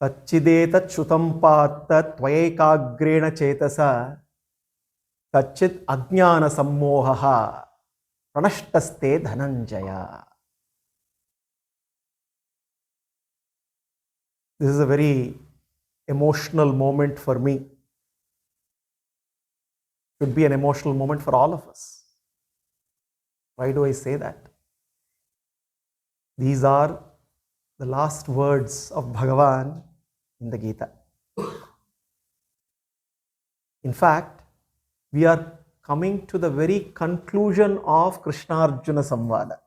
Kacchidetat Shrutam Partha Tvayekagrena Chetasa Kachit Ajnana Sammohaha Pranashtaste Dhananjaya. This is a very emotional moment for me. It should be an emotional moment for all of us. Why do I say that? These are the last words of Bhagavan in the Gita. In fact, we are coming to the very conclusion of Krishna-Arjuna Samvada.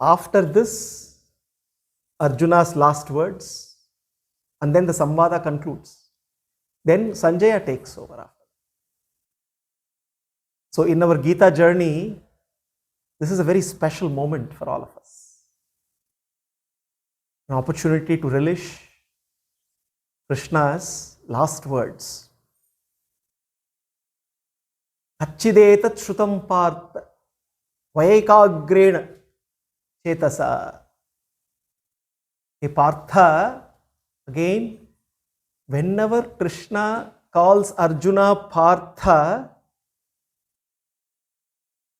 After this, Arjuna's last words, and then the Samvada concludes. Then Sanjaya takes over after. So in our Gita journey, this is a very special moment for all of us. An opportunity to relish Krishna's last words. Kacchidetat Shrutam Partha Vayekagrena Chetasa. Hey Partha, again, whenever Krishna calls Arjuna Partha,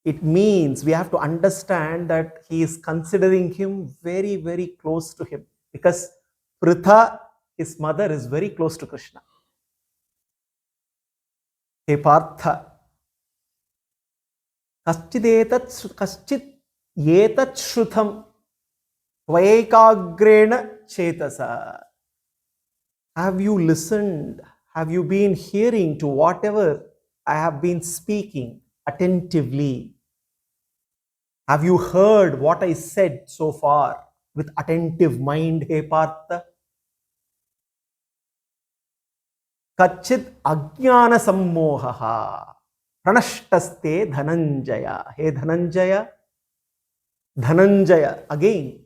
it means we have to understand that he is considering him very, very close to him. Because Pritha, his mother, is very close to Krishna. Hey Partha, Kachit yetat shrutam Tvayekagrena Chetasa. Have you listened? Have you been hearing to whatever I have been speaking attentively? Have you heard what I said so far with attentive mind, He Partha? Kachit Ajnana Sammohaha Pranashtaste Dhananjaya. He Dhananjaya, Dhananjaya. Again,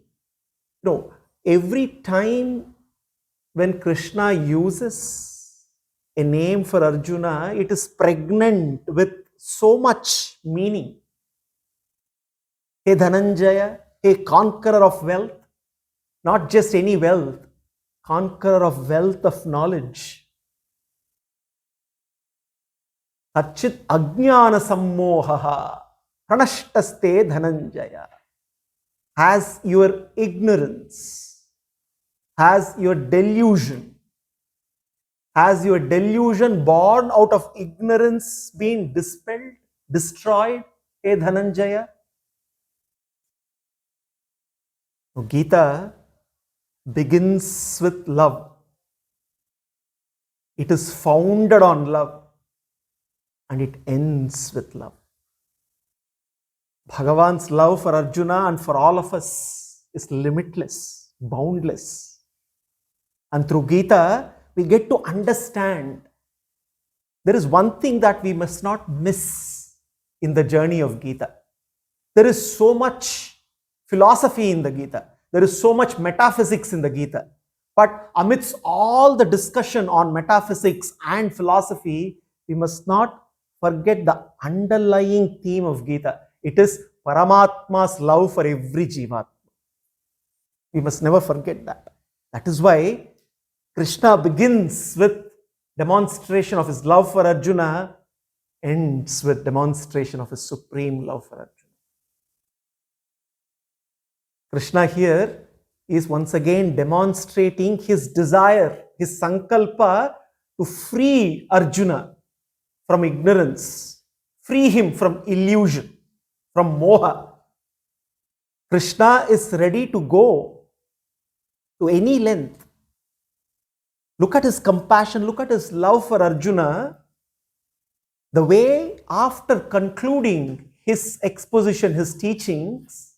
no, every time when Krishna uses a name for Arjuna, it is pregnant with so much meaning. Hey Dhananjaya, a conqueror of wealth, not just any wealth, conqueror of wealth of knowledge. Kachit Ajnana Sammohaha Pranashtaste Dhananjaya. Has your ignorance, has your delusion born out of ignorance been dispelled, destroyed, Hey Dhananjaya? Gita begins with love. It is founded on love and it ends with love. Bhagavan's love for Arjuna and for all of us is limitless, boundless. And through Gita, we get to understand there is one thing that we must not miss in the journey of Gita. There is so much philosophy in the Gita. There is so much metaphysics in the Gita. But amidst all the discussion on metaphysics and philosophy, we must not forget the underlying theme of Gita. It is Paramatma's love for every Jivatma. We must never forget that. That is why Krishna begins with demonstration of his love for Arjuna, ends with demonstration of his supreme love for Arjuna. Krishna here is once again demonstrating his desire, his sankalpa to free Arjuna from ignorance, free him from illusion, from moha. Krishna is ready to go to any length. Look at his compassion, look at his love for Arjuna. The way after concluding his exposition, his teachings,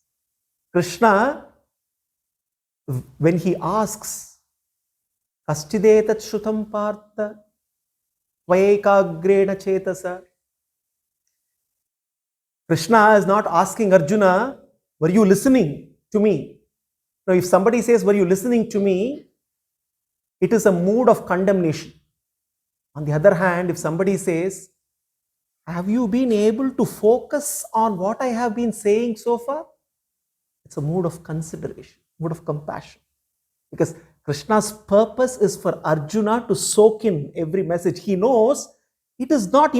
Krishna, when he asks, Kastidetat Shrutam Partha Tvayekagrena Chetasa. Krishna is not asking Arjuna, were you listening to me? Now, if somebody says, were you listening to me? It is a mood of condemnation. On the other hand, if somebody says, have you been able to focus on what I have been saying so far? It's a mood of consideration, mood of compassion. Because Krishna's purpose is for Arjuna to soak in every message. He knows it is not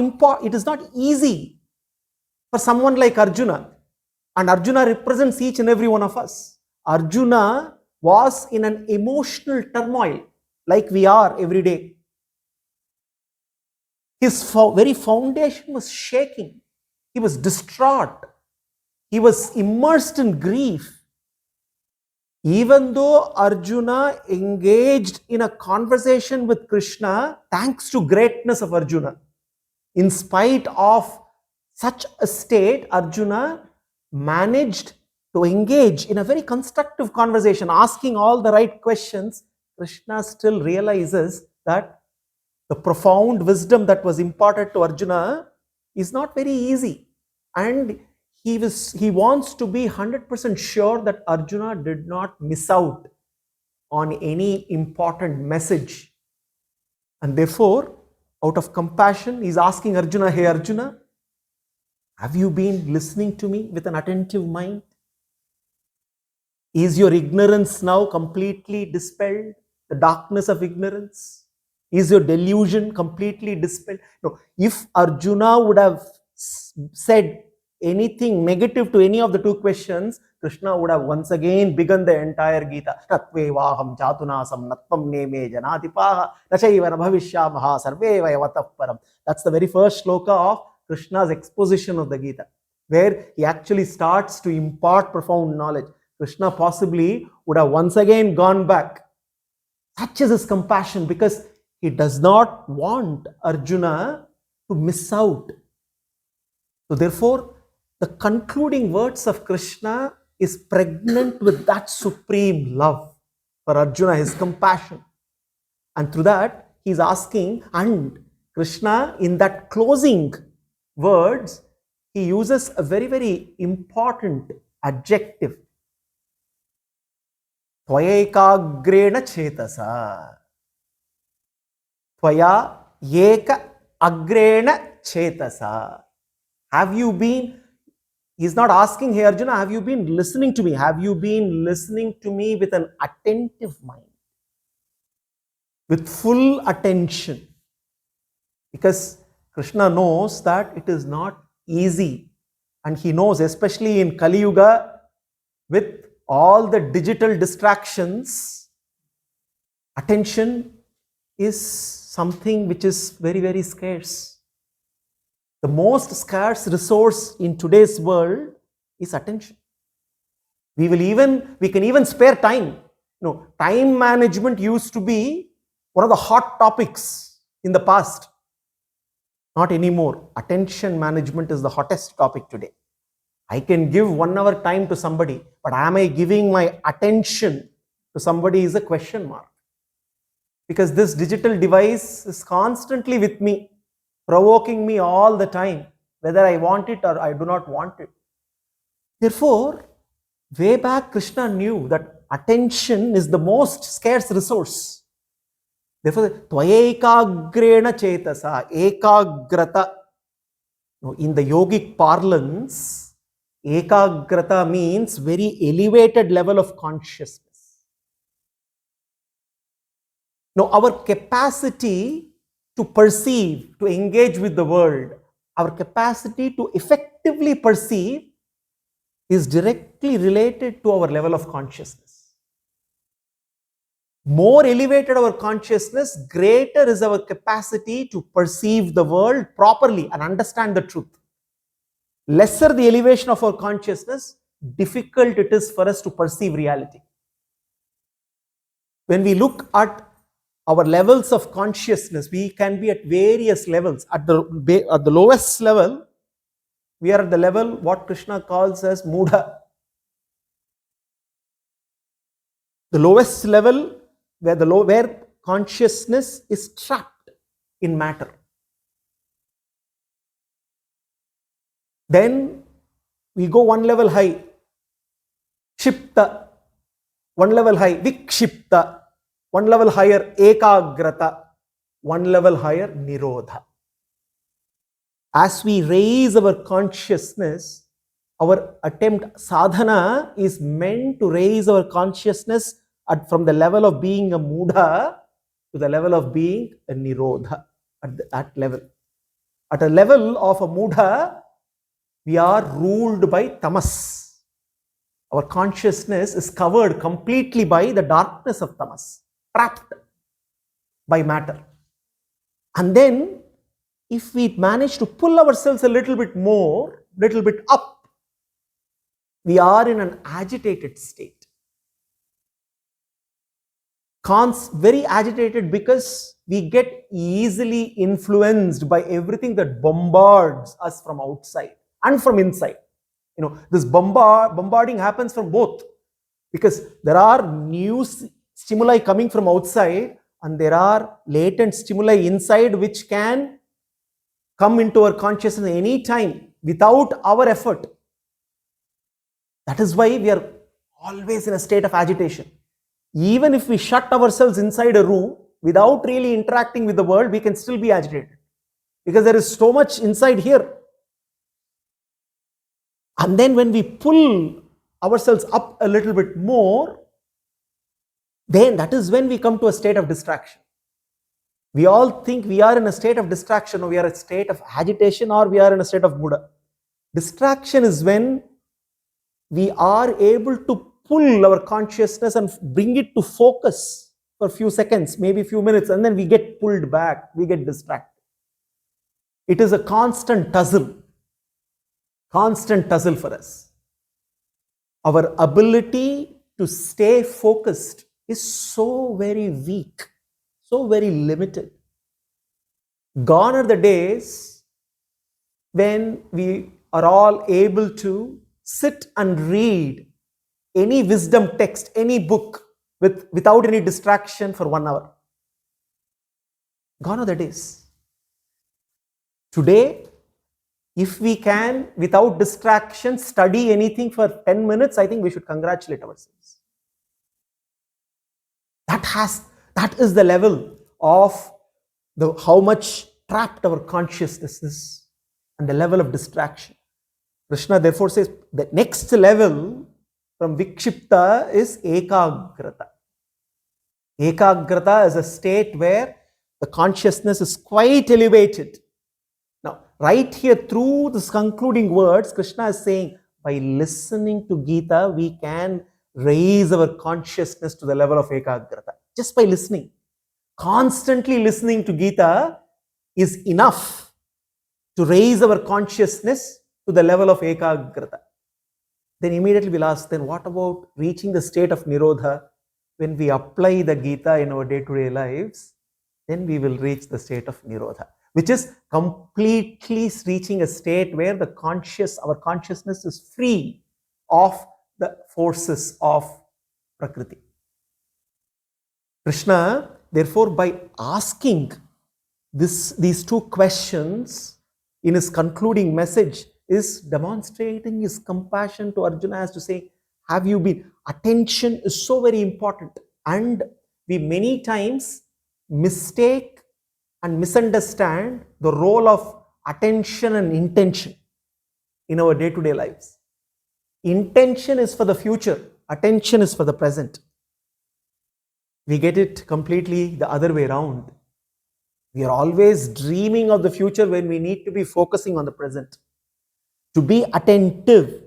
easy for someone like Arjuna. And Arjuna represents each and every one of us. Arjuna was in an emotional turmoil like we are every day. His very foundation was shaking. He was distraught. He was immersed in grief. Even though Arjuna engaged in a conversation with Krishna, thanks to greatness of Arjuna, in spite of such a state, Arjuna managed to engage in a very constructive conversation, asking all the right questions. Krishna still realizes that the profound wisdom that was imparted to Arjuna is not very easy. And he wants to be 100% sure that Arjuna did not miss out on any important message. And therefore, out of compassion, he's asking Arjuna, hey Arjuna, have you been listening to me with an attentive mind? Is your ignorance now completely dispelled? The darkness of ignorance? Is your delusion completely dispelled? No. If Arjuna would have said anything negative to any of the two questions, Krishna would have once again begun the entire Gita. Tatvevaham chatunasam natvam neme janatipaha nachaiva bhavishyamaha sarve vayavatah param. That's the very first shloka of Krishna's exposition of the Gita, where he actually starts to impart profound knowledge. Krishna possibly would have once again gone back. Such is his compassion, because he does not want Arjuna to miss out. So therefore, the concluding words of Krishna is pregnant with that supreme love for Arjuna, his compassion. And through that, he is asking, and Krishna, in that closing words, he uses a very, very important adjective. Tvaya chetasa. Tvaya eka agrena chetasa. Have you been, he's not asking, hey Arjuna, have you been listening to me? Have you been listening to me with an attentive mind? With full attention? Because Krishna knows that it is not easy. And he knows, especially in Kali Yuga, with all the digital distractions, attention is something which is very, very scarce. The most scarce resource in today's world is attention. We can even spare time. No, time management used to be one of the hot topics in the past. Not anymore. Attention management is the hottest topic today. I can give 1 hour time to somebody, but am I giving my attention to somebody is a question mark. Because this digital device is constantly with me, provoking me all the time, whether I want it or I do not want it. Therefore, way back Krishna knew that attention is the most scarce resource. Therefore, tvayekagrena chetasa, ekagrata. In the yogic parlance, ekagrata means very elevated level of consciousness. Now, our capacity to perceive, to engage with the world, our capacity to effectively perceive is directly related to our level of consciousness. More elevated our consciousness, greater is our capacity to perceive the world properly and understand the truth. Lesser the elevation of our consciousness, difficult it is for us to perceive reality. When we look at our levels of consciousness, we can be at various levels. At the lowest level, we are at the level what Krishna calls as mudha. The lowest level where consciousness is trapped in matter. Then we go one level high, Shipta, one level high, Vikshipta, one level higher, Ekagrata, one level higher, Nirodha. As we raise our consciousness, our attempt, sadhana, is meant to raise our consciousness from the level of being a Mudha to the level of being a Nirodha, at that level. At a level of a Mudha, we are ruled by tamas. Our consciousness is covered completely by the darkness of tamas, trapped by matter. And then, if we manage to pull ourselves a little bit more, little bit up, we are in an agitated state. Very agitated because we get easily influenced by everything that bombards us from outside and from inside. This bombarding happens from both, because there are new stimuli coming from outside and there are latent stimuli inside which can come into our consciousness any time without our effort. That is why we are always in a state of agitation. Even if we shut ourselves inside a room without really interacting with the world, we can still be agitated, because there is so much inside here. And then when we pull ourselves up a little bit more, then that is when we come to a state of distraction. We all think we are in a state of distraction, or we are in a state of agitation, or we are in a state of Buddha. Distraction is when we are able to pull our consciousness and bring it to focus for a few seconds, maybe a few minutes, and then we get pulled back, we get distracted. It is a constant tussle for us. Our ability to stay focused is so very weak, so very limited. Gone are the days when we are all able to sit and read any wisdom text, any book without any distraction for 1 hour. Gone are the days. Today, if we can, without distraction, study anything for 10 minutes, I think we should congratulate ourselves. That is the level of how much trapped our consciousness is and the level of distraction. Krishna therefore says the next level from Vikshipta is Ekagrata. Ekagrata is a state where the consciousness is quite elevated. Now, right here through this concluding words, Krishna is saying, by listening to Gita, we can raise our consciousness to the level of Ekagrata. Just by listening. Constantly listening to Gita is enough to raise our consciousness to the level of Ekagrata. Then immediately we'll ask, then what about reaching the state of Nirodha? When we apply the Gita in our day-to-day lives, then we will reach the state of Nirodha, which is completely reaching a state where our consciousness is free of the forces of Prakriti. Krishna, therefore, by asking these two questions in his concluding message, is demonstrating his compassion to Arjuna as to say, have you been? Attention is so very important, and we many times mistake and misunderstand the role of attention and intention in our day-to-day lives. Intention is for the future, attention is for the present. We get it completely the other way around. We are always dreaming of the future when we need to be focusing on the present. To be attentive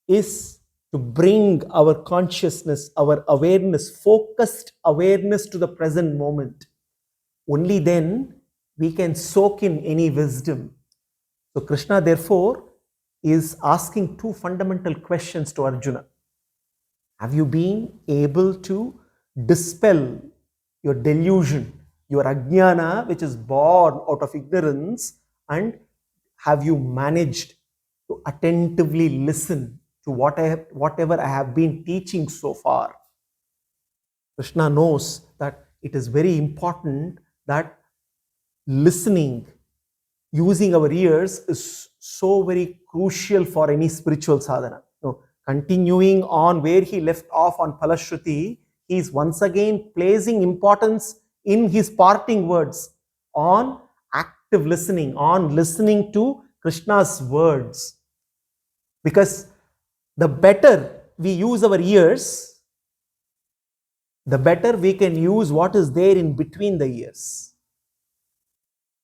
is to bring our consciousness, our awareness, focused awareness to the present moment. Only then we can soak in any wisdom. So Krishna, therefore, is asking two fundamental questions to Arjuna. Have you been able to dispel your delusion, your ajnana, which is born out of ignorance, and have you managed to attentively listen to whatever I have been teaching so far? Krishna knows that it is very important that listening, using our ears, is so very crucial for any spiritual sadhana. So, continuing on where he left off on Palashruti, he is once again placing importance in his parting words on active listening, on listening to Krishna's words. Because the better we use our ears, the better we can use what is there in between the ears.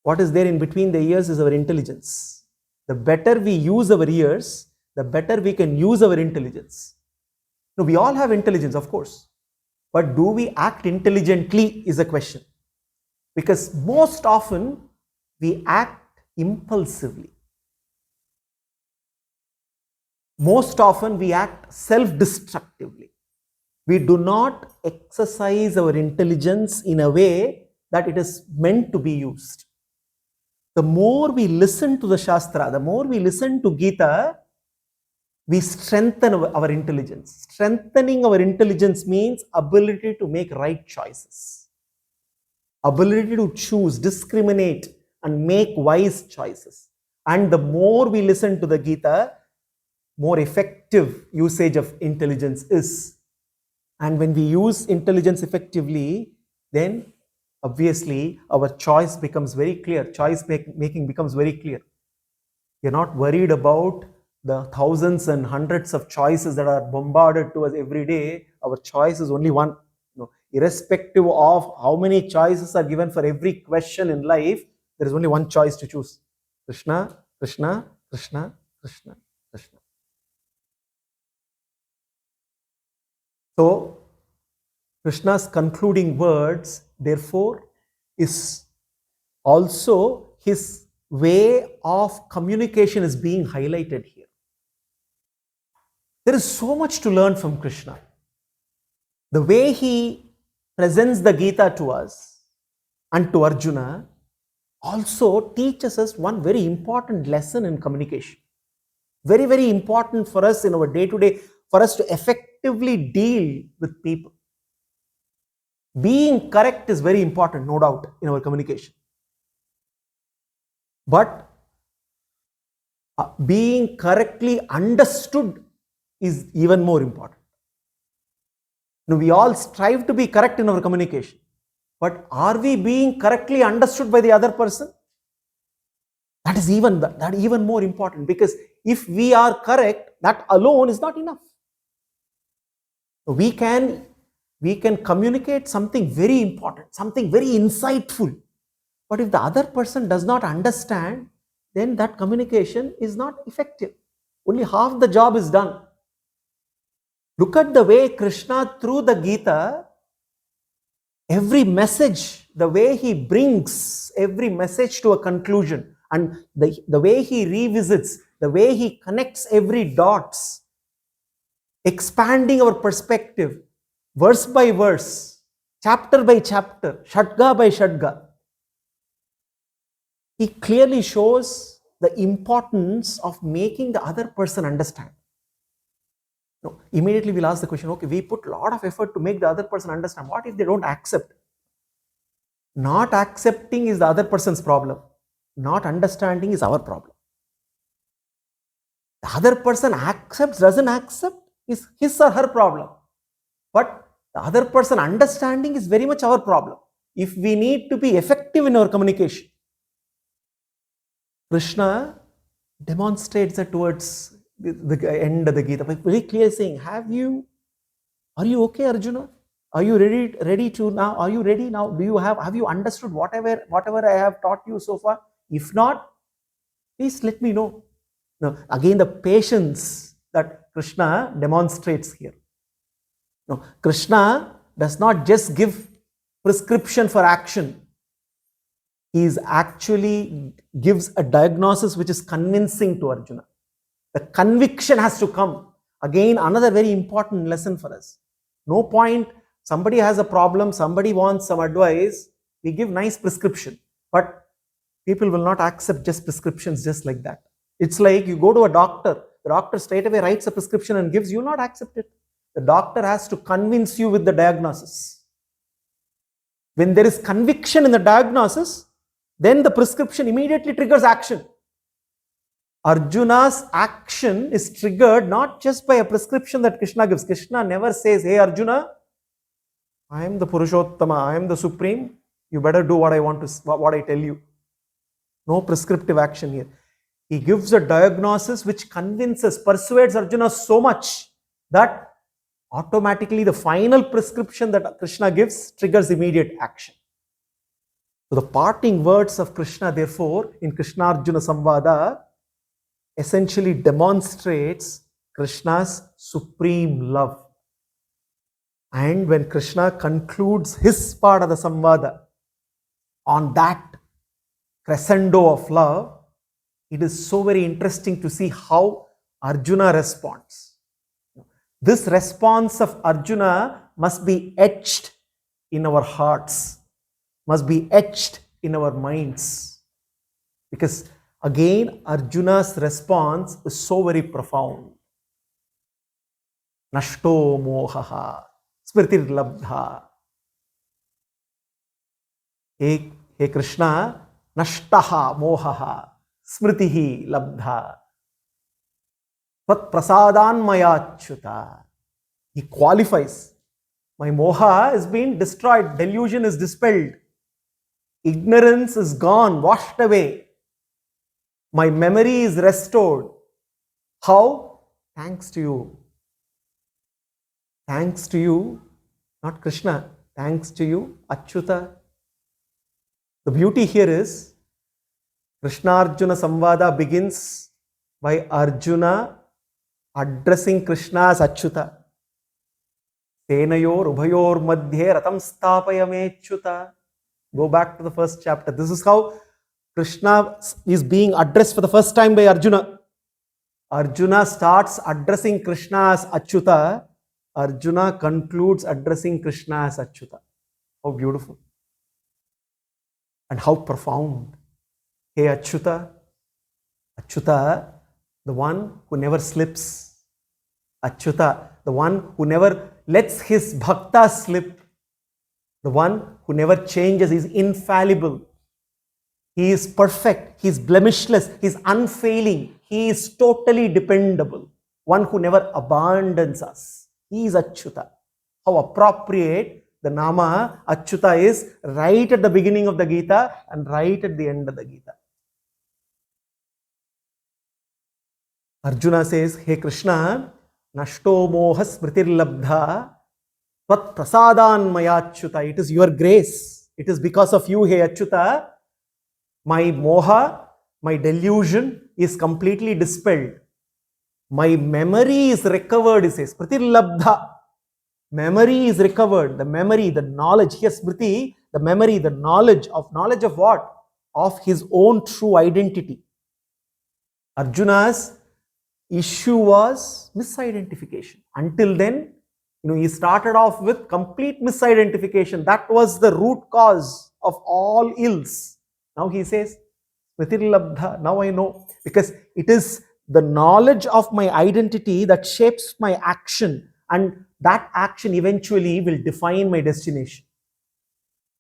What is there in between the ears is our intelligence. The better we use our ears, the better we can use our intelligence. Now, we all have intelligence, of course, but do we act intelligently is a question. Because most often we act impulsively. Most often we act self-destructively. We do not exercise our intelligence in a way that it is meant to be used. The more we listen to the Shastra, the more we listen to Gita, we strengthen our intelligence. Strengthening our intelligence means ability to make right choices, ability to choose, discriminate, and make wise choices. And the more we listen to the Gita, more effective usage of intelligence is. And when we use intelligence effectively, then obviously our choice becomes very clear. Choice making becomes very clear. You're not worried about the thousands and hundreds of choices that are bombarded to us every day. Our choice is only one. Irrespective of how many choices are given for every question in life, there is only one choice to choose. Krishna, Krishna, Krishna, Krishna, Krishna. So, Krishna's concluding words, therefore, is also his way of communication is being highlighted here. There is so much to learn from Krishna. The way he presents the Gita to us and to Arjuna also teaches us one very important lesson in communication. Very, very important for us in our day-to-day, for us to effectively deal with people. Being correct is very important, no doubt, in our communication. But being correctly understood is even more important. Now, we all strive to be correct in our communication, but are we being correctly understood by the other person? That is even more important, because if we are correct, that alone is not enough. We can communicate something very important, something very insightful, but if the other person does not understand, then that communication is not effective. Only half the job is done. Look at the way Krishna, through the Gita, every message, the way he brings every message to a conclusion, and the way he revisits, the way he connects every dots, expanding our perspective, verse by verse, chapter by chapter, shadga by shadga. He clearly shows the importance of making the other person understand. No, immediately we'll ask the question, okay, we put a lot of effort to make the other person understand. What if they don't accept? Not accepting is the other person's problem. Not understanding is our problem. The other person accepts, doesn't accept, is his or her problem. But the other person understanding is very much our problem. If we need to be effective in our communication, Krishna demonstrates that towards the end of the Gita by very clearly saying, are you okay, Arjuna? Are you ready to now? Are you ready now? Have you understood whatever I have taught you so far? If not, please let me know. Now, again, the patience that Krishna demonstrates here. Now, Krishna does not just give prescription for action. He actually gives a diagnosis which is convincing to Arjuna. The conviction has to come. Again, another very important lesson for us. No point, somebody has a problem, somebody wants some advice, we give nice prescription. But people will not accept just prescriptions just like that. It's like you go to a doctor, the doctor straight away writes a prescription and gives, you will not accept it. The doctor has to convince you with the diagnosis. When there is conviction in the diagnosis, then the prescription immediately triggers action. Arjuna's action is triggered not just by a prescription that Krishna gives. Krishna never says, hey Arjuna, I am the Purushottama, I am the Supreme, you better do what I tell you. No prescriptive action here. He gives a diagnosis which convinces, persuades Arjuna so much that automatically the final prescription that Krishna gives triggers immediate action. So the parting words of Krishna, therefore, in Krishna-Arjuna Samvada, essentially demonstrates Krishna's supreme love. And when Krishna concludes his part of the Samvada on that crescendo of love, it is so very interesting to see how Arjuna responds. This response of Arjuna must be etched in our hearts, must be etched in our minds. Because again, Arjuna's response is so very profound. Nashto mohaha, smritir labdha. Hey Krishna, nashtaha mohaha, smritihi labdha. Vat prasadan mayachyuta. He qualifies. My moha is being destroyed, delusion is dispelled, ignorance is gone, washed away. My memory is restored. How? Thanks to you. Thanks to you, not Krishna. Thanks to you, Achyuta. The beauty here is Krishna-Arjuna Samvada begins by Arjuna addressing Krishna as Achyuta. Tenayor ubhayor madhye ratam stapayamechyuta. Go back to the first chapter. This is how Krishna is being addressed for the first time by Arjuna. Arjuna starts addressing Krishna as Achyuta. Arjuna concludes addressing Krishna as Achyuta. How beautiful and how profound. Hey Achyuta, Achyuta, the one who never slips. Achyuta, the one who never lets his bhakta slip. The one who never changes, is infallible. He is perfect, he is blemishless, he is unfailing, he is totally dependable. One who never abandons us. He is Achyuta. How appropriate the Nama Achyuta is right at the beginning of the Gita and right at the end of the Gita. Arjuna says, Hey Krishna, Nashto moha smritir labdha vat prasadan mayachyuta. It is your grace. It is because of you, Hey Achyuta, my moha, my delusion is completely dispelled. My memory is recovered, he says. Smritir labdha. Memory is recovered. The memory, the knowledge. Here, smriti, the memory, the knowledge of what? Of his own true identity. Arjuna's issue was misidentification. Until then, he started off with complete misidentification. That was the root cause of all ills. Now he says, Smritir labdha. Now I know. Because it is the knowledge of my identity that shapes my action, and that action eventually will define my destination.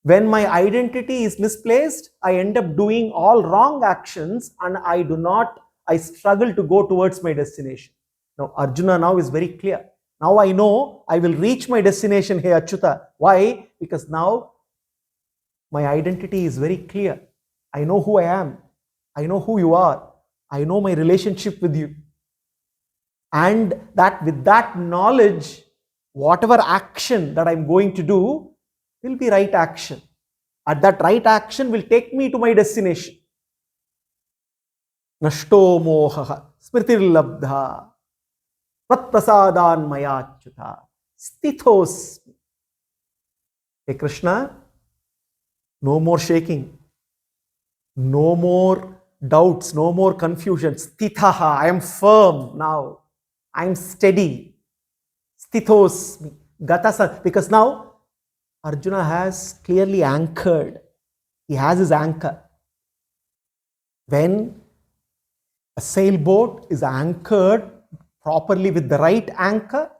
When my identity is misplaced, I end up doing all wrong actions and I struggle to go towards my destination. Now Arjuna now is very clear. Now I know I will reach my destination, Hey Achyuta. Why? Because now my identity is very clear. I know who I am. I know who you are. I know my relationship with you. And that with that knowledge, whatever action that I'm going to do will be right action. And that right action will take me to my destination. Nashto moha smritir labdha vat prasadan mayachyuta stithos. Hey Krishna, no more shaking, no more doubts, no more confusion. Stithaha, I am firm now. I am steady. Stithos, gatasa, because now Arjuna has clearly anchored. He has his anchor. When a sailboat is anchored properly with the right anchor,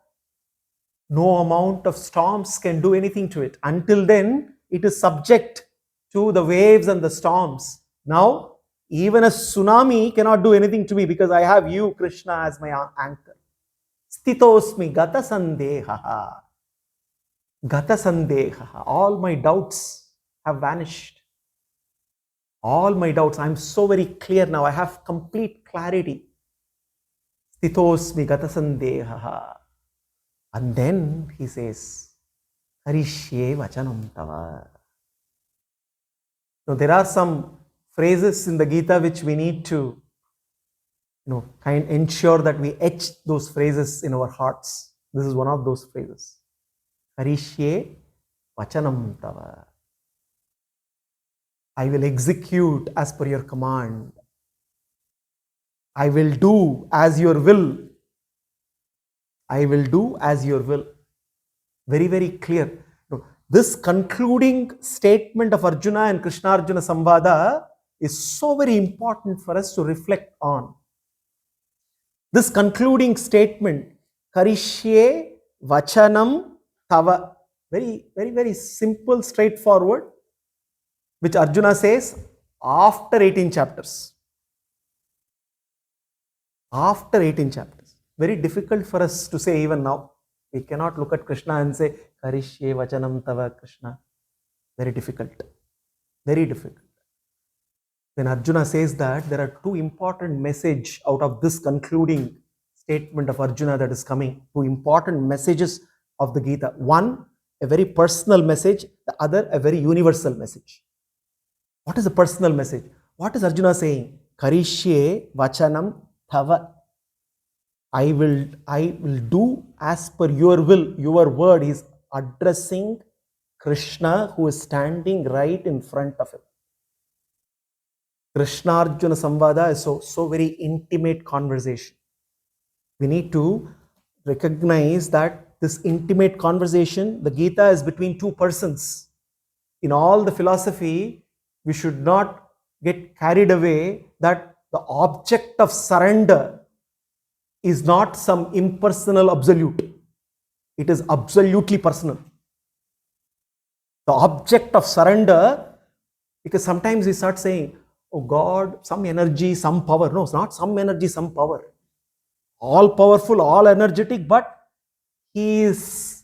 no amount of storms can do anything to it. Until then, it is subject to the waves and the storms. Now, even a tsunami cannot do anything to me because I have you, Krishna, as my anchor. Stithosmi gata sandehaha. Gata sandehaha. All my doubts have vanished. All my doubts. I'm so very clear now. I have complete clarity. Stithosmi gata sandehaha. And then he says, Karishye vachanam tava. Now, there are some phrases in the Gita which we need to ensure that we etch those phrases in our hearts. This is one of those phrases. Karishye vachanam tava. I will execute as per your command. I will do as your will. I will do as your will. Very, very clear. This concluding statement of Arjuna and Krishna-Arjuna Samvada is so very important for us to reflect on. This concluding statement, Karishye Vachanam Tava, very, very, very simple, straightforward, which Arjuna says after 18 chapters. After 18 chapters. Very difficult for us to say even now. We cannot look at Krishna and say, Karishye Vachanam Tava Krishna. Very difficult. Very difficult. When Arjuna says that, there are two important messages out of this concluding statement of Arjuna that is coming. Two important messages of the Gita. One, a very personal message. The other, a very universal message. What is the personal message? What is Arjuna saying? Karishye Vachanam Tava. I will do as per your will. Your word is addressing Krishna, who is standing right in front of him. Krishna-Arjuna Samvada is so very intimate conversation. We need to recognize that this intimate conversation, the Gita is between two persons. In all the philosophy, we should not get carried away that the object of surrender is not some impersonal absolute. It is absolutely personal. The object of surrender, because sometimes we start saying, oh God, some energy, some power. No, it's not some energy, some power. All powerful, all energetic, but he is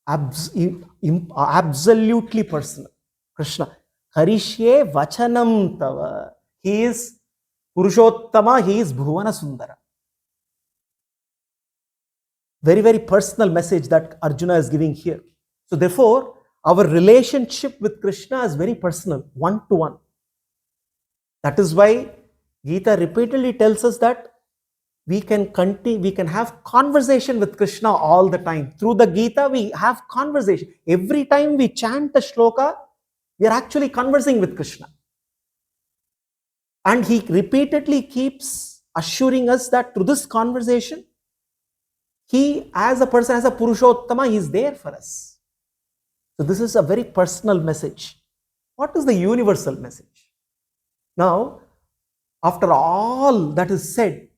absolutely personal. Krishna. Karishye Vachanam Tava. He is Purushottama, he is Bhuvana Sundara. Very, very personal message that Arjuna is giving here. So therefore, our relationship with Krishna is very personal, one-to-one. That is why Gita repeatedly tells us that we can have conversation with Krishna all the time. Through the Gita, we have conversation. Every time we chant a shloka, we are actually conversing with Krishna. And he repeatedly keeps assuring us that through this conversation, he, as a person, as a Purushottama, he is there for us. So this is a very personal message. What is the universal message? Now, after all that is said,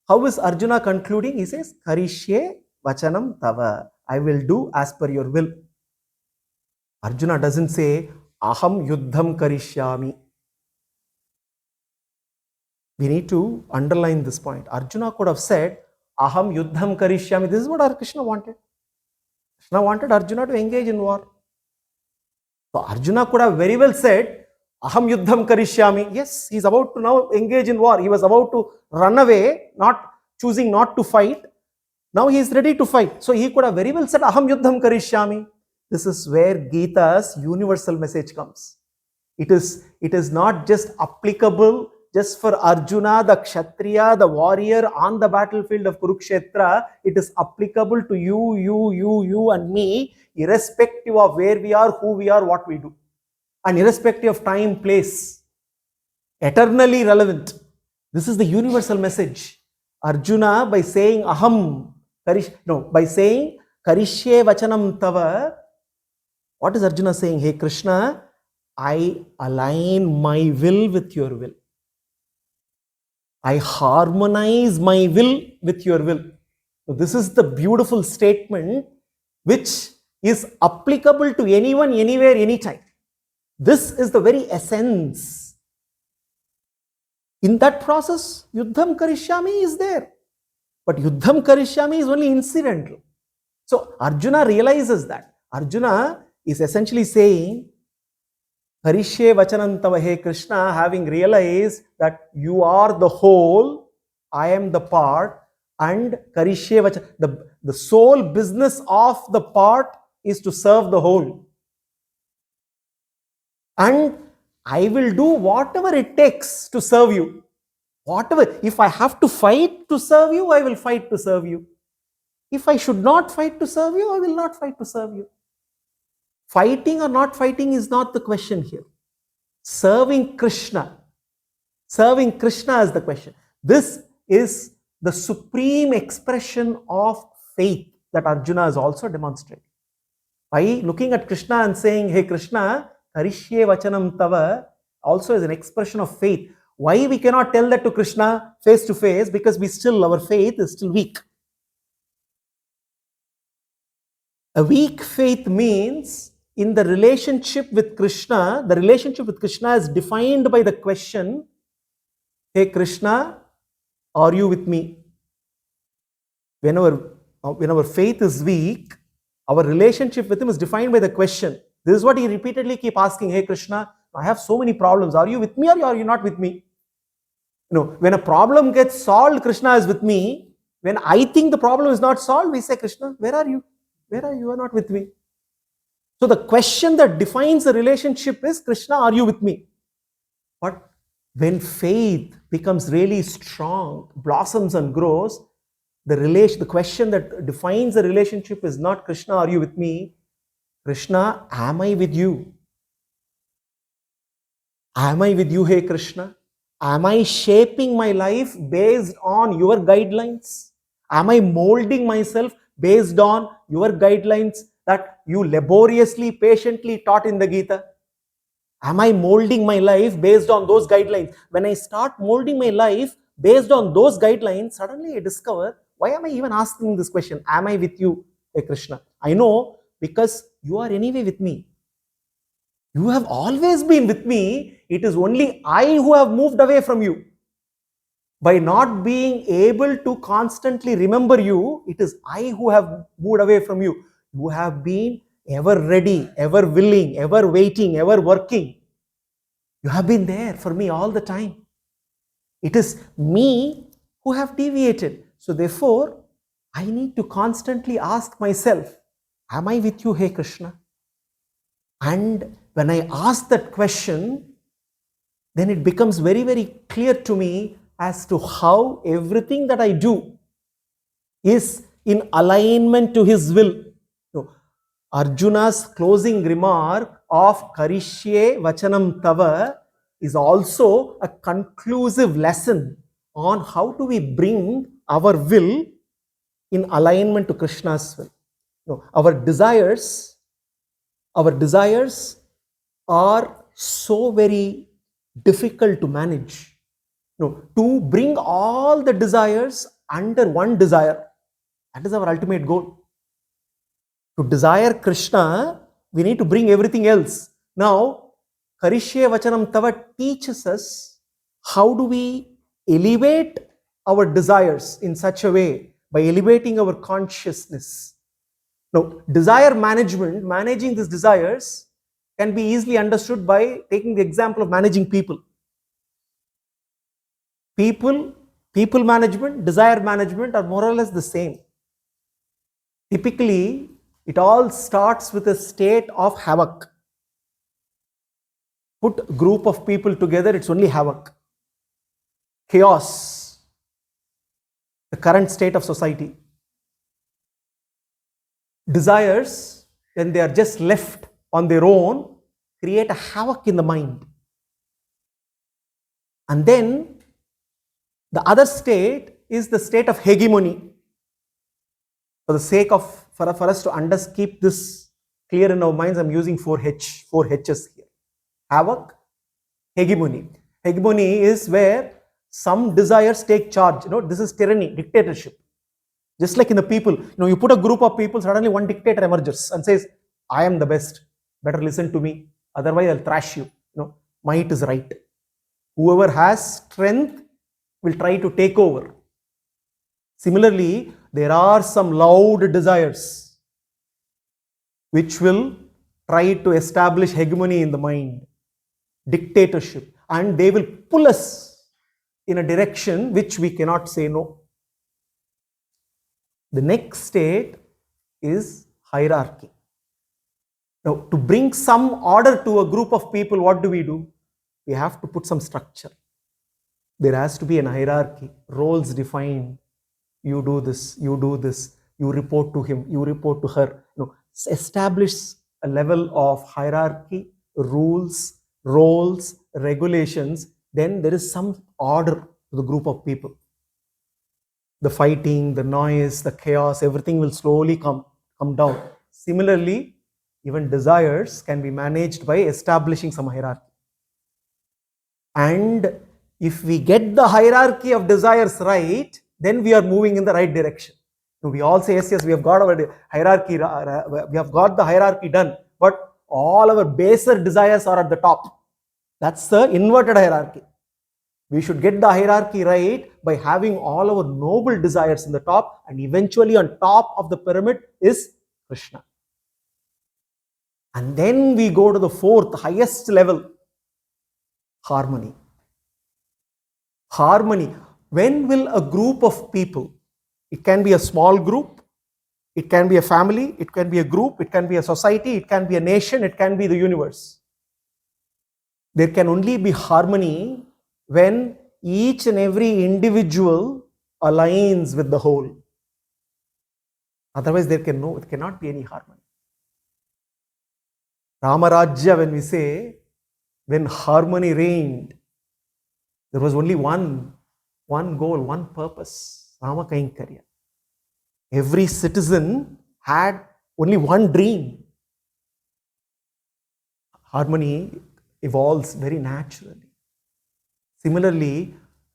how is Arjuna concluding? He says, Karishye Vachanam Tava. I will do as per your will. Arjuna doesn't say, Aham Yuddham Karishyami. We need to underline this point. Arjuna could have said, Aham Yuddham Karishyami. This is what Krishna wanted. Krishna wanted Arjuna to engage in war. So Arjuna could have very well said, Aham Yuddham Karishyami. Yes, he is about to now engage in war. He was about to run away, choosing not to fight. Now he is ready to fight. So he could have very well said, Aham Yuddham Karishyami. This is where Gita's universal message comes. It is not just applicable just for Arjuna, the Kshatriya, the warrior on the battlefield of Kurukshetra. It is applicable to you and me, irrespective of where we are, who we are, what we do. And irrespective of time, place. Eternally relevant. This is the universal message. Arjuna, by saying by saying Karishye Vachanam Tava, what is Arjuna saying? Hey Krishna, I align my will with your will. I harmonize my will with your will. So this is the beautiful statement which is applicable to anyone, anywhere, anytime. This is the very essence. In that process, Yuddham Karishyami is there. But Yuddham Karishyami is only incidental. So Arjuna realizes that. Arjuna is essentially saying, Karishye Vachanam Tava, hey Krishna, having realized that you are the whole, I am the part, and karishye vachanam. The sole business of the part is to serve the whole. And I will do whatever it takes to serve you. Whatever, if I have to fight to serve you, I will fight to serve you. If I should not fight to serve you, I will not fight to serve you. Fighting or not fighting is not the question here. Serving Krishna is the question. This is the supreme expression of faith that Arjuna has also demonstrated. By looking at Krishna and saying, hey Krishna, karishye vachanam tava, also is an expression of faith. Why we cannot tell that to Krishna face to face? Because our faith is still weak. A weak faith means in the relationship with Krishna, the relationship with Krishna is defined by the question, hey Krishna, are you with me? When our faith is weak, our relationship with him is defined by the question. This is what he repeatedly keep asking, hey Krishna, I have so many problems. Are you with me or are you not with me? When a problem gets solved, Krishna is with me. When I think the problem is not solved, we say, Krishna, where are you? Where are you? You are not with me. So the question that defines the relationship is, Krishna, are you with me? But when faith becomes really strong, blossoms and grows, the question that defines the relationship is not, Krishna, are you with me? Krishna, am I with you? Am I with you, hey Krishna? Am I shaping my life based on your guidelines? Am I molding myself based on your guidelines that you laboriously, patiently taught in the Gita? Am I molding my life based on those guidelines? When I start molding my life based on those guidelines, suddenly I discover, why am I even asking this question? Am I with you, hey Krishna? I know, because you are anyway with me. You have always been with me. It is only I who have moved away from you. By not being able to constantly remember you, it is I who have moved away from you. You have been ever ready, ever willing, ever waiting, ever working. You have been there for me all the time. It is me who have deviated. So therefore, I need to constantly ask myself, am I with you, hey Krishna? And when I ask that question, then it becomes very, very clear to me as to how everything that I do is in alignment to his will. So, Arjuna's closing remark of Karishye Vachanam Tava is also a conclusive lesson on how do we bring our will in alignment to Krishna's will. Our desires are so very difficult to manage. To bring all the desires under one desire, that is our ultimate goal. To desire Krishna, we need to bring everything else. Now, Karishye Vachanam Tava teaches us how do we elevate our desires in such a way by elevating our consciousness. Now, desire management, managing these desires can be easily understood by taking the example of managing people. People management, desire management are more or less the same. Typically, it all starts with a state of havoc. Put a group of people together, it's only havoc. Chaos. The current state of society. Desires, when they are just left on their own, create a havoc in the mind. And then the other state is the state of hegemony. For the sake of, for us to keep this clear in our minds, I'm using four H's here. Havoc, hegemony. Hegemony is where some desires take charge. This is tyranny, dictatorship. Just like in the people, you put a group of people, suddenly one dictator emerges and says, I am the best, better listen to me, otherwise I'll thrash you. Might is right. Whoever has strength will try to take over. Similarly, there are some loud desires which will try to establish hegemony in the mind, dictatorship, and they will pull us in a direction which we cannot say no. The next state is hierarchy. Now, to bring some order to a group of people, what do? We have to put some structure. There has to be an hierarchy, roles defined. You do this, you do this, you report to him, you report to her. Establish a level of hierarchy, rules, roles, regulations. Then there is some order to the group of people. The fighting, the noise, the chaos, everything will slowly come down. Similarly, even desires can be managed by establishing some hierarchy. And if we get the hierarchy of desires right, then we are moving in the right direction. We all say, yes, we have got our hierarchy, we have got the hierarchy done, but all our baser desires are at the top. That's the inverted hierarchy. We should get the hierarchy right by having all our noble desires in the top, and eventually on top of the pyramid is Krishna. And then we go to the fourth, highest level, harmony. Harmony. When will a group of people, it can be a small group, it can be a family, it can be a group, it can be a society, it can be a nation, it can be the universe. There can only be harmony when each and every individual aligns with the whole. Otherwise, it cannot be any harmony. Ramarajya, when we say, when harmony reigned, there was only one goal, one purpose, Ramakankarya. Every citizen had only one dream. Harmony evolves very naturally. Similarly,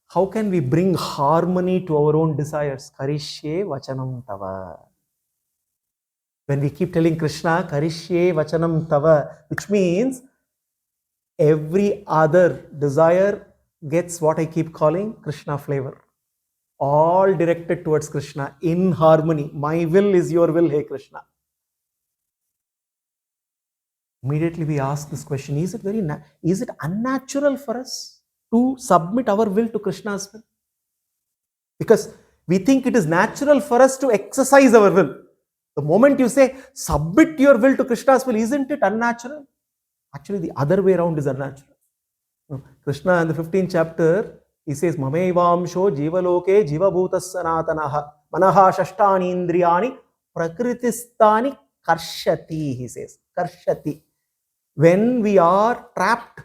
how can we bring harmony to our own desires? Karishye vachanam tava. When we keep telling Krishna, Karishye vachanam tava, which means every other desire gets what I keep calling Krishna flavor. All directed towards Krishna in harmony. My will is your will, hey Krishna. Immediately we ask this question, is it unnatural for us to submit our will to Krishna's will? Because we think it is natural for us to exercise our will. The moment you say, submit your will to Krishna's will, isn't it unnatural? Actually, the other way around is unnatural. Krishna in the 15th chapter, he says, Mamevamsho jivaloke jivabhutas sanatanaha manaha shashtani indriyani prakritistani karshati, he says. Karshati. When we are trapped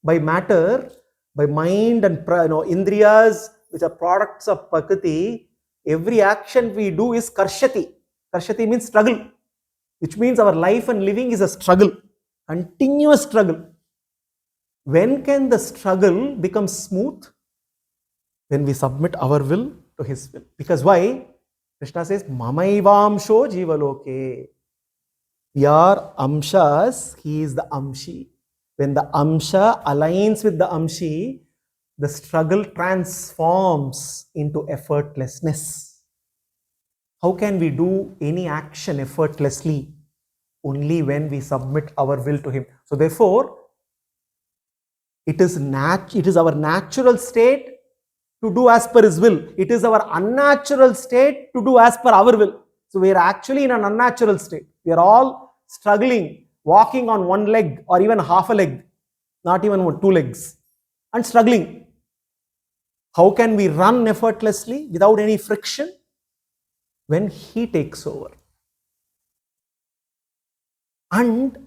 by matter, by mind and indriyas, which are products of prakriti, every action we do is karshati. Karshati means struggle, which means our life and living is a struggle, continuous struggle. When can the struggle become smooth? When we submit our will to his will. Because why? Krishna says, Mamaivamsho jivaloke. We are amshas, he is the amshi. When the amsha aligns with the amshi, the struggle transforms into effortlessness. How can we do any action effortlessly? Only when we submit our will to him. So therefore, it is our natural state to do as per his will. It is our unnatural state to do as per our will. So we are actually in an unnatural state. We are all struggling, walking on one leg or even half a leg, not even 2 legs, and struggling. How can we run effortlessly without any friction? When he takes over. And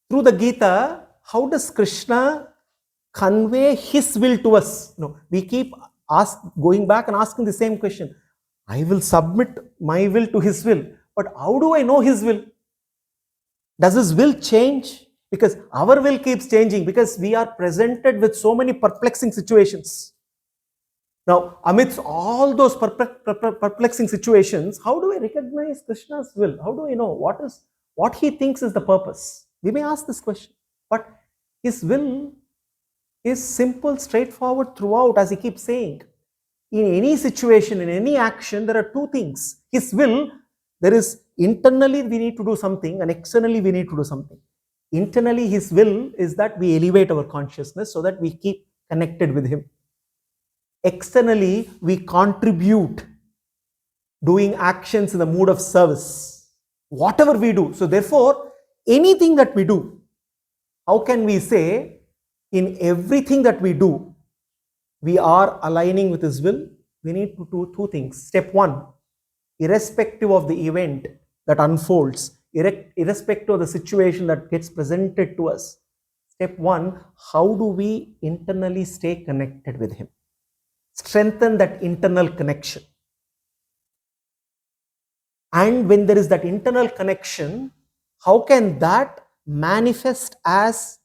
through the Gita, how does Krishna convey his will to us? We keep going back and asking the same question. I will submit my will to his will. But how do I know his will? Does his will change? Because our will keeps changing, because we are presented with so many perplexing situations. Now, amidst all those perplexing situations, how do I recognize Krishna's will? How do I know what he thinks is the purpose? We may ask this question. But his will is simple, straightforward throughout, as he keeps saying. In any situation, in any action, there are 2 things. His will, there is internally we need to do something, and externally we need to do something. Internally, his will is that we elevate our consciousness so that we keep connected with him. Externally, we contribute doing actions in the mood of service. Whatever we do. So therefore, anything that we do, how can we say in everything that we do, we are aligning with His will? We need to do two things. Step one, irrespective of the event that unfolds, irrespective of the situation that gets presented to us, step one, how do we internally stay connected with Him? Strengthen that internal connection. And when there is that internal connection, how can that manifest as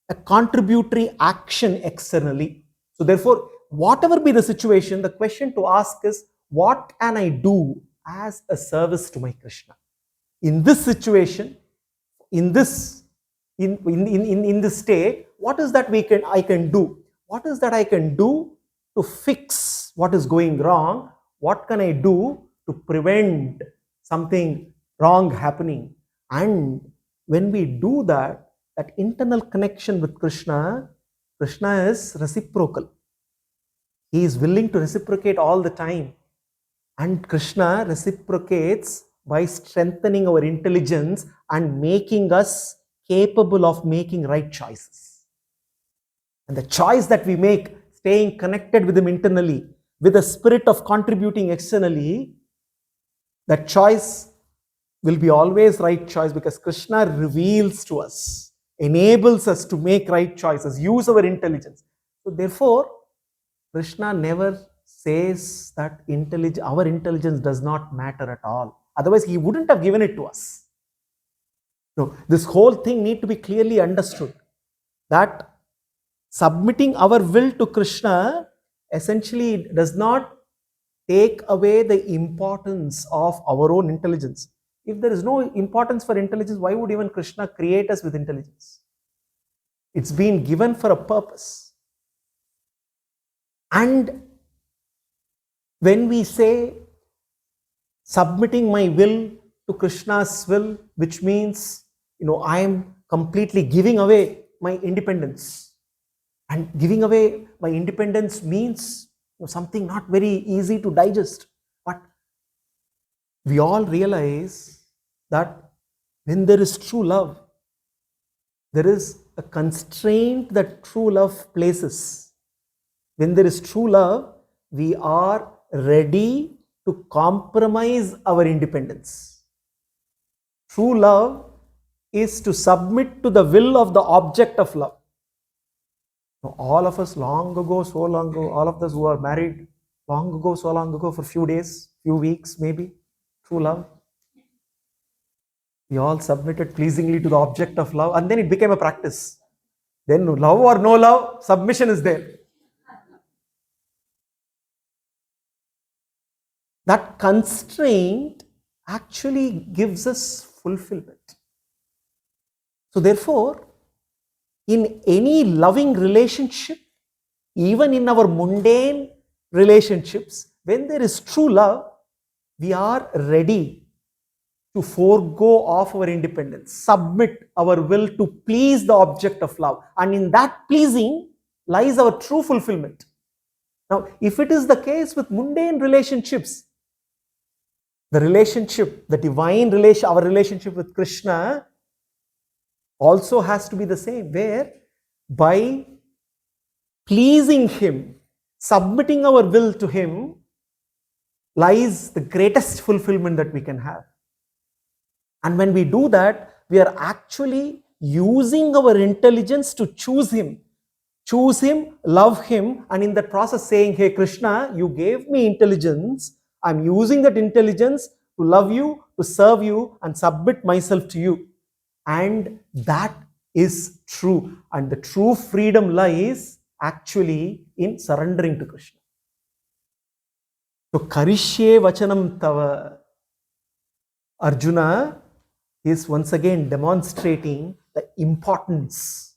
a contributory action externally? So therefore, whatever be the situation, the question to ask is, what can I do as a service to my Krishna? In this situation, in this state, what is that I can do? What is that I can do to fix what is going wrong? What can I do to prevent something wrong happening? And when we do that, that internal connection with Krishna, Krishna is reciprocal. He is willing to reciprocate all the time. And Krishna reciprocates by strengthening our intelligence and making us capable of making right choices. And the choice that we make, staying connected with Him internally, with a spirit of contributing externally, that choice will be always right choice, because Krishna reveals to us, enables us to make right choices, use our intelligence. So therefore, Krishna never says that our intelligence does not matter at all. Otherwise, He wouldn't have given it to us. No, this whole thing needs to be clearly understood, that submitting our will to Krishna essentially does not take away the importance of our own intelligence. If there is no importance for intelligence, why would even Krishna create us with intelligence? It's been given for a purpose. And when we say submitting my will to Krishna's will, which means, I am completely giving away my independence. And giving away my independence means something not very easy to digest. But we all realize that when there is true love, there is a constraint that true love places. When there is true love, we are ready to compromise our independence. True love is to submit to the will of the object of love. All of us long ago, so long ago, all of us who are married long ago, so long ago, for few days, few weeks maybe, true love, we all submitted pleasingly to the object of love, and then it became a practice. Then love or no love, submission is there. That constraint actually gives us fulfillment. So therefore, in any loving relationship, even in our mundane relationships, when there is true love, we are ready to forego off our independence, submit our will to please the object of love. And in that pleasing lies our true fulfillment. Now, if it is the case with mundane relationships, the relationship, the divine relation, our relationship with Krishna also has to be the same, where by pleasing Him, submitting our will to Him, lies the greatest fulfillment that we can have. And when we do that, we are actually using our intelligence to choose Him, love Him, and in that process saying, hey Krishna, you gave me intelligence, I'm using that intelligence to love you, to serve you, and submit myself to you. And that is true. And the true freedom lies actually in surrendering to Krishna. So, Karishye Vachanam Tava. Arjuna is once again demonstrating the importance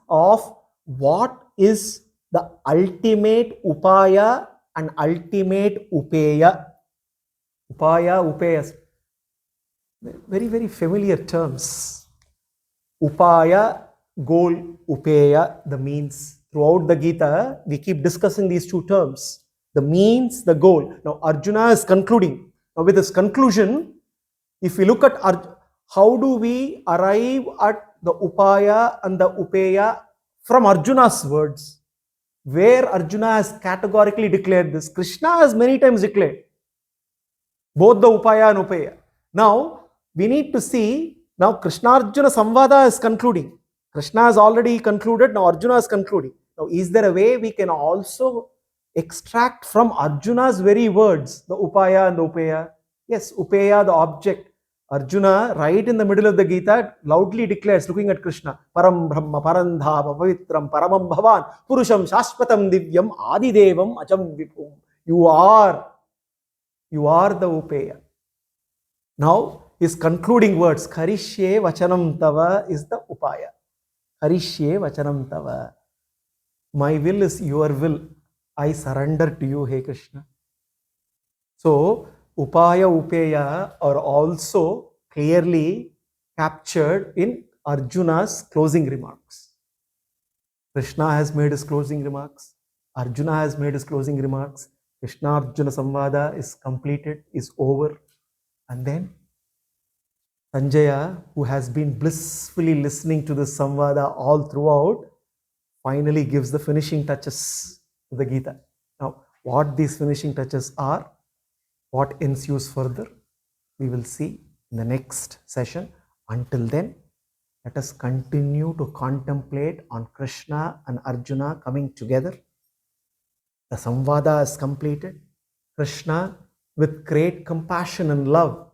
of what is the ultimate upaya and ultimate upeya. Upaya, upayas. Very, very familiar terms. Upaya, goal, upeya, the means. Throughout the Gita, we keep discussing these two terms. the means, the goal. Now Arjuna is concluding. Now with this conclusion, if we look at how do we arrive at the upaya and the upeya from Arjuna's words, where Arjuna has categorically declared this. Krishna has many times declared both the upaya and upeya. Now we need to see, now Krishna Arjuna Samvada is concluding. Krishna has already concluded, now Arjuna is concluding. Now is there a way we can also extract from Arjuna's very words the upaya and the upeya? Yes, upeya, the object. Arjuna, right in the middle of the Gita, loudly declares, looking at Krishna, Param Brahma, Parandhava, Pavitram, Paramam Bhavan, Purusham, Shashvatam Divyam, Adidevam, Acham Vipum. You are the upeya. Now, his concluding words, Karishye Vachanam Tava, is the upaya. Karishye Vachanam Tava. My will is your will. I surrender to you, Hey Krishna. So, upaya, upeya are also clearly captured in Arjuna's closing remarks. Krishna has made his closing remarks. Arjuna has made his closing remarks. Krishna Arjuna Samvada is completed, is over. And then Sanjaya, who has been blissfully listening to this Samvada all throughout, finally gives the finishing touches to the Gita. Now, what these finishing touches are, what ensues further, we will see in the next session. Until then, let us continue to contemplate on Krishna and Arjuna coming together. The Samvada is completed. Krishna, with great compassion and love,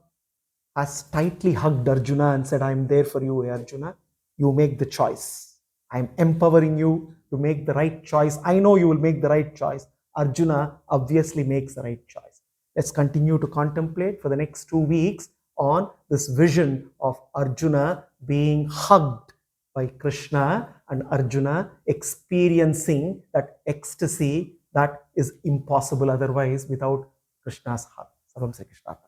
has tightly hugged Arjuna and said, I am there for you, Arjuna. You make the choice. I am empowering you to make the right choice. I know you will make the right choice. Arjuna obviously makes the right choice. Let's continue to contemplate for the next 2 weeks on this vision of Arjuna being hugged by Krishna and Arjuna experiencing that ecstasy that is impossible otherwise without Krishna's hug. Sarvam Sri Krishna.